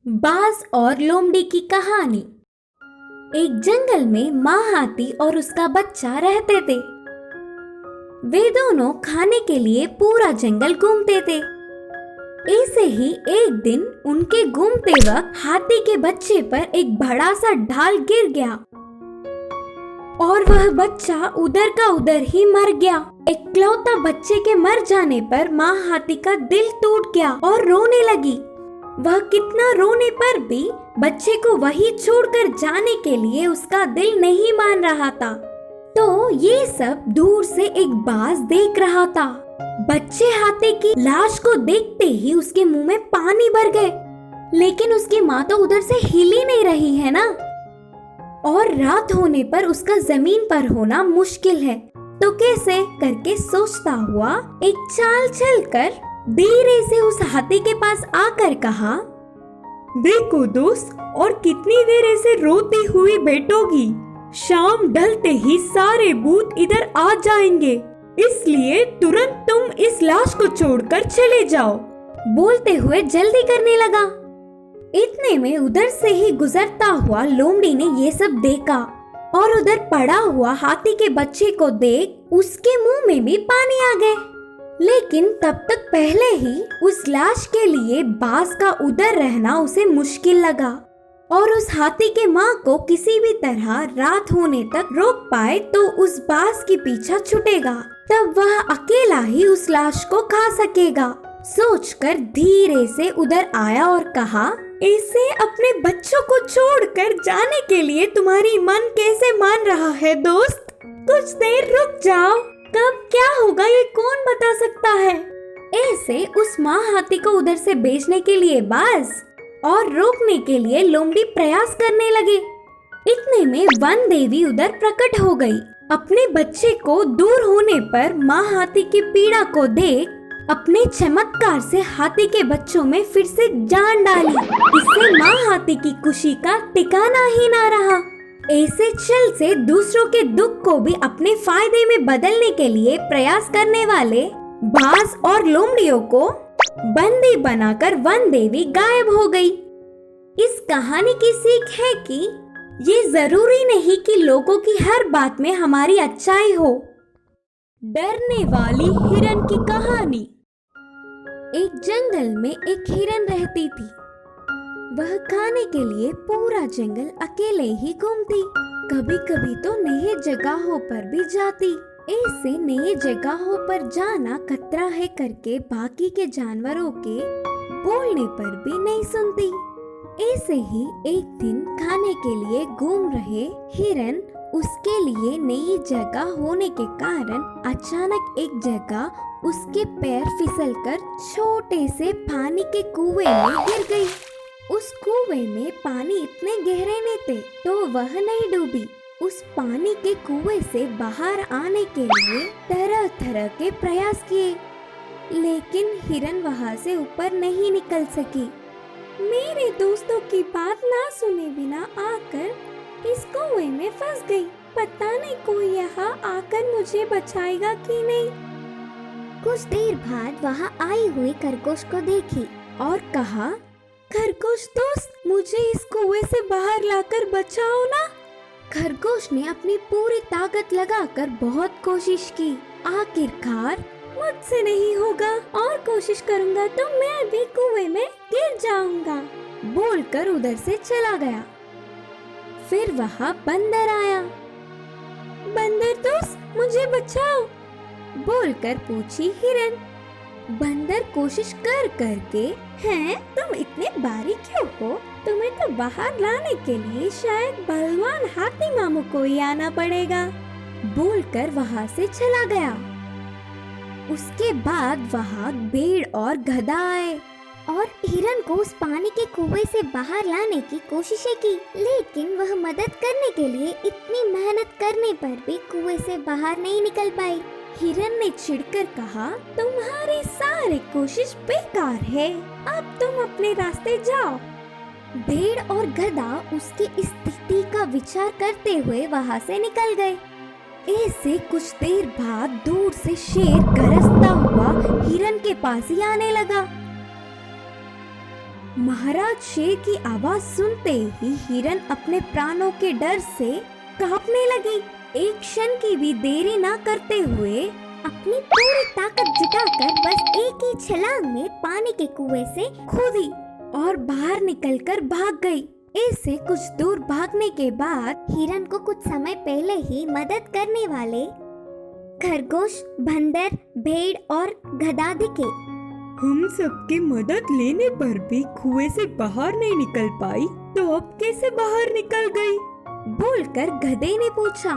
बाज और लोमड़ी की कहानी। एक जंगल में माँ हाथी और उसका बच्चा रहते थे। वे दोनों खाने के लिए पूरा जंगल घूमते थे। ऐसे ही एक दिन उनके घूमते वक्त हाथी के बच्चे पर एक बड़ा सा ढाल गिर गया और वह बच्चा उधर का उधर ही मर गया। इकलौता बच्चे के मर जाने पर माँ हाथी का दिल टूट गया और रोने लगी। वह कितना रोने पर भी बच्चे को वही छोड़कर जाने के लिए उसका दिल नहीं मान रहा था। तो ये सब दूर से एक बाज देख रहा था। बच्चे हाथी की लाश को देखते ही उसके मुंह में पानी भर गए, लेकिन उसकी माँ तो उधर से हिल ही नहीं रही है ना। और रात होने पर उसका जमीन पर होना मुश्किल है, तो कैसे करके सोचता हुआ एक चाल चलकर धीरे से उस हाथी के पास आकर कहा, देखो दोस्त, और कितनी देर ऐसे रोती हुई बैठोगी? शाम ढलते ही सारे भूत इधर आ जाएंगे, इसलिए तुरंत तुम इस लाश को छोड़कर चले जाओ। बोलते हुए जल्दी करने लगा। इतने में उधर से ही गुजरता हुआ लोमड़ी ने ये सब देखा और उधर पड़ा हुआ हाथी के बच्चे को देख उसके मुंह में भी पानी आ गए। लेकिन तब तक पहले ही उस लाश के लिए बाज का उधर रहना उसे मुश्किल लगा और उस हाथी के माँ को किसी भी तरह रात होने तक रोक पाए तो उस बाज की पीछा छूटेगा, तब वह अकेला ही उस लाश को खा सकेगा। सोचकर धीरे से उधर आया और कहा, ऐसे अपने बच्चों को छोड़कर जाने के लिए तुम्हारी मन कैसे मान रहा है दोस्त? कुछ देर रुक जाओ, कब क्या होगा ये कौन बता सकता है। ऐसे उस माँ हाथी को उधर से भेजने के लिए बाज और रोकने के लिए लोमड़ी प्रयास करने लगे। इतने में वन देवी उधर प्रकट हो गई। अपने बच्चे को दूर होने पर माँ हाथी की पीड़ा को देख अपने चमत्कार से हाथी के बच्चों में फिर से जान डाली। इससे माँ हाथी की खुशी का ठिकाना ही ना रहा। ऐसे चल से दूसरों के दुख को भी अपने फायदे में बदलने के लिए प्रयास करने वाले बाज और लोमड़ियों को बंदी बनाकर वन देवी गायब हो गई। इस कहानी की सीख है कि ये जरूरी नहीं कि लोगों की हर बात में हमारी अच्छाई हो। डरने वाली हिरन की कहानी। एक जंगल में एक हिरन रहती थी। वह खाने के लिए पूरा जंगल अकेले ही घूमती। कभी कभी तो नए जगहों पर भी जाती। ऐसे नए जगहों पर जाना खतरा है करके बाकी के जानवरों के बोलने पर भी नहीं सुनती। ऐसे ही एक दिन खाने के लिए घूम रहे हिरन उसके लिए नई जगह होने के कारण अचानक एक जगह उसके पैर फिसलकर छोटे से पानी के कुएं में गिर गई। उस कुएं में पानी इतने गहरे में थे तो वह नहीं डूबी। उस पानी के कुएं से बाहर आने के लिए तरह तरह के प्रयास किए, लेकिन हिरन वहां से ऊपर नहीं निकल सकी। मेरे दोस्तों की बात ना सुने बिना आकर इस कुएं में फंस गई। पता नहीं कोई यहाँ आकर मुझे बचाएगा कि नहीं। कुछ देर बाद वहां आई हुई खरगोश को देखी और कहा, खरगोश दोस्त, मुझे इस कुएं से बाहर लाकर बचाओ ना। खरगोश ने अपनी पूरी ताकत लगाकर बहुत कोशिश की। आखिरकार मुझसे नहीं होगा, और कोशिश करूंगा तो मैं भी कुएं में गिर जाऊंगा, बोलकर उधर से चला गया। फिर वहाँ बंदर आया। बंदर दोस्त, मुझे बचाओ, बोलकर पूछी हिरन। बंदर कोशिश कर करके, हैं तुम इतने बारीक क्यों हो? तुम्हें तो बाहर लाने के लिए शायद बलवान हाथी मामू को ही आना पड़ेगा, बोलकर वहाँ से चला गया। उसके बाद वहाँ भेड़ और गधा आए और हिरन को उस पानी के कुएं से बाहर लाने की कोशिशें की, लेकिन वह मदद करने के लिए इतनी मेहनत करने पर भी कुएं से बाहर नहीं निकल पाई। हिरन ने चिढ़कर कहा, तुम्हारी सारी कोशिश बेकार है, अब तुम अपने रास्ते जाओ। भेड़ और गधा उसकी स्थिति का विचार करते हुए वहाँ से निकल गए। ऐसे कुछ देर बाद दूर से शेर गरजता हुआ हिरन के पास ही आने लगा। महाराज शेर की आवाज सुनते ही हिरन अपने प्राणों के डर से कांपने लगी। एक क्षण की भी देरी ना करते हुए अपनी पूरी ताकत जुटाकर बस एक ही छलांग में पानी के कुएं से कूदी और बाहर निकलकर भाग गई। इससे कुछ दूर भागने के बाद हिरन को कुछ समय पहले ही मदद करने वाले खरगोश, बंदर, भेड़ और गधा दिखे। हम सबके मदद लेने पर भी कुएं से बाहर नहीं निकल पाई, तो अब कैसे बाहर निकल गई? बोलकर गधे ने पूछा।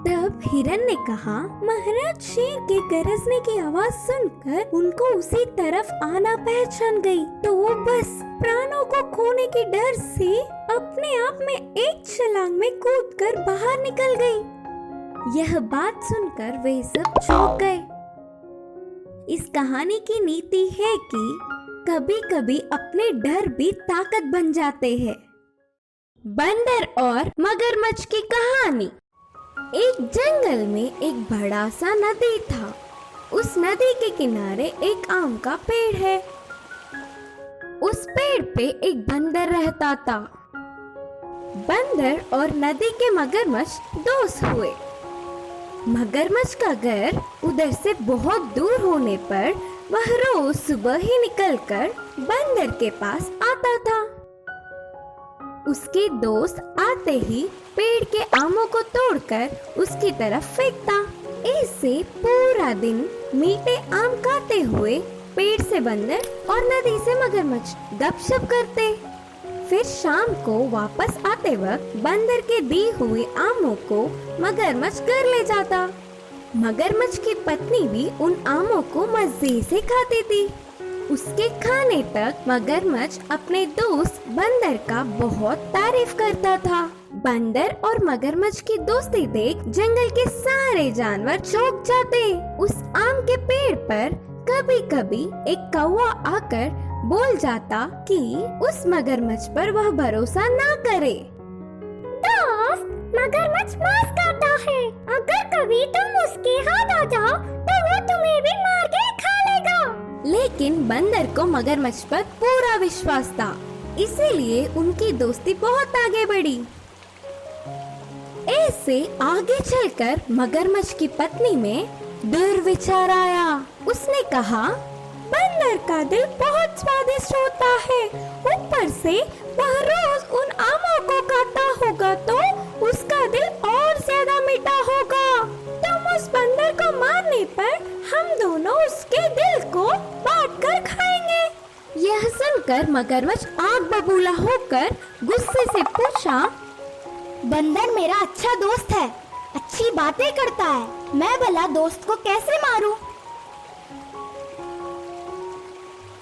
तब हिरन ने कहा, महाराज शेर के गरजने की आवाज सुनकर उनको उसी तरफ आना पहचान गई, तो वो बस प्राणों को खोने के डर से अपने आप में एक छलांग में कूदकर बाहर निकल गई। यह बात सुनकर वे सब चौंक गए। इस कहानी की नीति है कि कभी-कभी अपने डर भी ताकत बन जाते हैं। बंदर और मगरमच्छ की कहानी। एक जंगल में एक बड़ा सा नदी था। उस नदी के किनारे एक आम का पेड़ है। उस पेड़ पे एक बंदर रहता था। बंदर और नदी के मगरमच्छ दोस्त हुए। मगरमच्छ का घर उधर से बहुत दूर होने पर वह रोज सुबह ही निकलकर बंदर के पास आता था। उसके दोस्त आते ही पेड़ के आमों को तोड़कर उसकी तरफ फेंकता। इससे पूरा दिन मीठे आम खाते हुए पेड़ से बंदर और नदी से मगरमच्छ गपशप करते। फिर शाम को वापस आते वक्त बंदर के दी हुए आमों को मगरमच्छ घर ले जाता। मगरमच्छ की पत्नी भी उन आमों को मजे से खाती थी। उसके खाने तक मगरमच्छ अपने दोस्त बंदर का बहुत तारीफ करता था। बंदर और मगरमच्छ की दोस्ती देख जंगल के सारे जानवर चौंक जाते। उस आम के पेड़ पर कभी कभी एक कौवा आकर बोल जाता कि उस मगरमच्छ पर वह भरोसा ना करे। दोस्त, मगरमच्छ मांस खाता है। अगर कभी तुम उसके हाथ आ जाओ तो वो तुम्हें भी मार के खा लेगा। लेकिन बंदर को मगरमच्छ पर पूरा विश्वास था, इसीलिए उनकी दोस्ती बहुत आगे बढ़ी। ऐसे आगे चलकर मगरमच्छ की पत्नी में दुर्विचार आया। उसने कहा, बंदर का दिल बहुत स्वादिष्ट होता है, ऊपर से वह रोज उन आमों को खाता होगा तो उसका दिल और ज्यादा मीठा होगा। तुम उस बंदर को मारने पर हम दोनों उसके दिल को बांट कर खाएंगे। यह सुनकर मगरमच्छ आग बबूला होकर गुस्से से पूछा, बंदर मेरा अच्छा दोस्त है, अच्छी बातें करता है, मैं भला दोस्त को कैसे मारूं?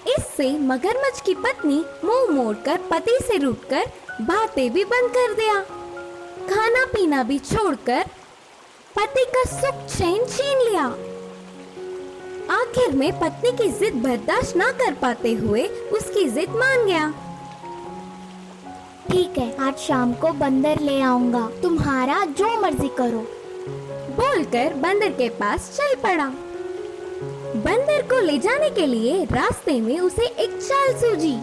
इससे मगरमच्छ की पत्नी मुंह मोड़कर पति से रूठकर बातें भी बंद कर दिया। खाना पीना भी छोड़कर पति का सुख चैन छीन लिया। आखिर में पत्नी की जिद बर्दाश्त न कर पाते हुए उसकी जिद मान गया। ठीक है, आज शाम को बंदर ले आऊंगा, तुम्हारा जो मर्जी करो। बोलकर बंदर के पास चल पड़ा। बंदर को ले जाने के लिए रास्ते में उसे एक चाल सूझी।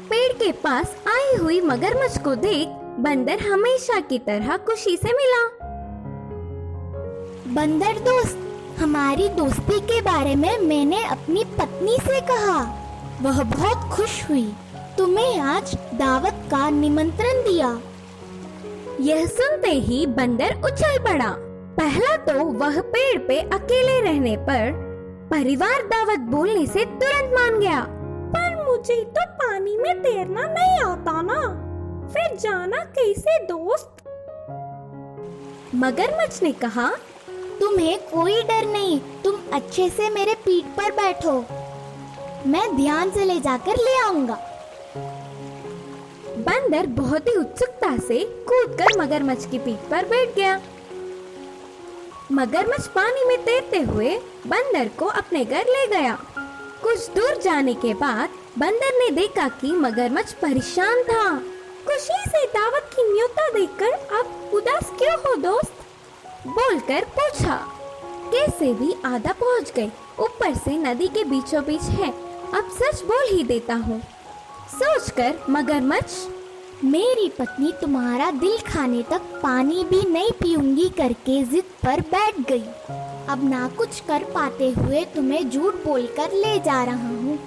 पेड़ के पास आई हुई मगरमच्छ को देख बंदर हमेशा की तरह खुशी से मिला। बंदर दोस्त, हमारी दोस्ती के बारे में मैंने अपनी पत्नी से कहा, वह बहुत खुश हुई। तुम्हें आज दावत का निमंत्रण दिया। यह सुनते ही बंदर उछल पड़ा। पहला तो वह पेड़ पे अकेले रहने पर परिवार दावत बोलने से तुरंत मान गया। पर मुझे तो पानी में तैरना नहीं आता ना, फिर जाना कैसे दोस्त? मगरमच्छ ने कहा, तुम्हें कोई डर नहीं, तुम अच्छे से मेरे पीठ पर बैठो, मैं ध्यान से ले जाकर ले आऊंगा। बंदर बहुत ही उत्सुकता से कूदकर मगरमच्छ की पीठ पर बैठ गया। मगरमच्छ पानी में तैरते हुए बंदर को अपने घर ले गया। कुछ दूर जाने के बाद बंदर ने देखा कि मगरमच्छ परेशान था। खुशी से दावत की न्योता देखकर आप उदास क्यों हो दोस्त? बोलकर पूछा। कैसे भी आधा पहुंच गए, ऊपर से नदी के बीचों बीच है। अब सच बोल ही देता हूँ, सोचकर मगरमच्छ मेरी पत्नी तुम्हारा दिल खाने तक पानी भी नहीं पीऊंगी करके जिद पर बैठ गई। अब ना कुछ कर पाते हुए तुम्हें झूठ बोलकर ले जा रहा हूँ।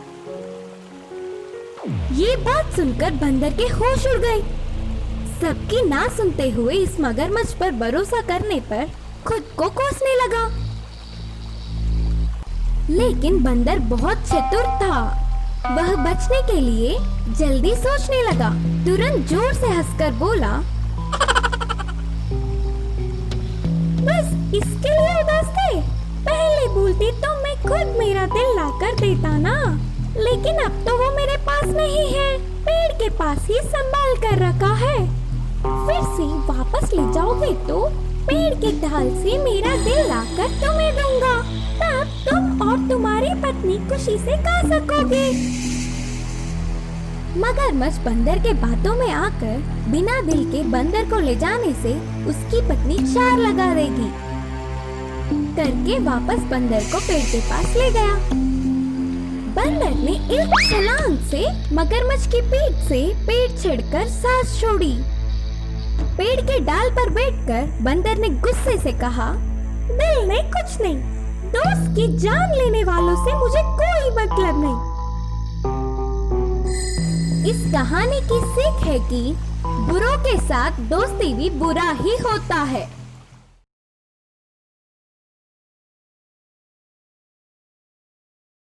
ये बात सुनकर बंदर के होश उड़ गए। सबकी ना सुनते हुए इस मगरमच्छ पर भरोसा करने पर खुद को कोसने लगा। लेकिन बंदर बहुत चतुर था। वह बचने के लिए जल्दी सोचने लगा। तुरंत जोर से हंसकर बोला, बस इसके लिए उदास थे? पहले बोलती तो मैं खुद मेरा दिल लाकर देता ना। लेकिन अब तो वो मेरे पास नहीं है, पेड़ के पास ही संभाल कर रखा है। फिर से वापस ले जाओगे तो पेड़ के ढाल से मेरा दिल लाकर तुम्हें दूंगा। तब तुम और तुम्हारी पत्नी खुशी से खा सकोगे। मगरमच्छ बंदर के बातों में आकर बिना दिल के बंदर को ले जाने से उसकी पत्नी चार लगा देगी करके वापस बंदर को पेड़ के पास ले गया। बंदर ने एक छलांग से मगरमच्छ की पीठ से पेड़ छेड़कर सांस छोड़ी। पेड़ के डाल पर बैठकर बंदर ने गुस्से से कहा, दिल नहीं कुछ नहीं, दोस्त की जान लेने वालों से मुझे कोई मतलब नहीं। इस कहानी की सीख है कि बुरों के साथ दोस्ती भी बुरा ही होता है।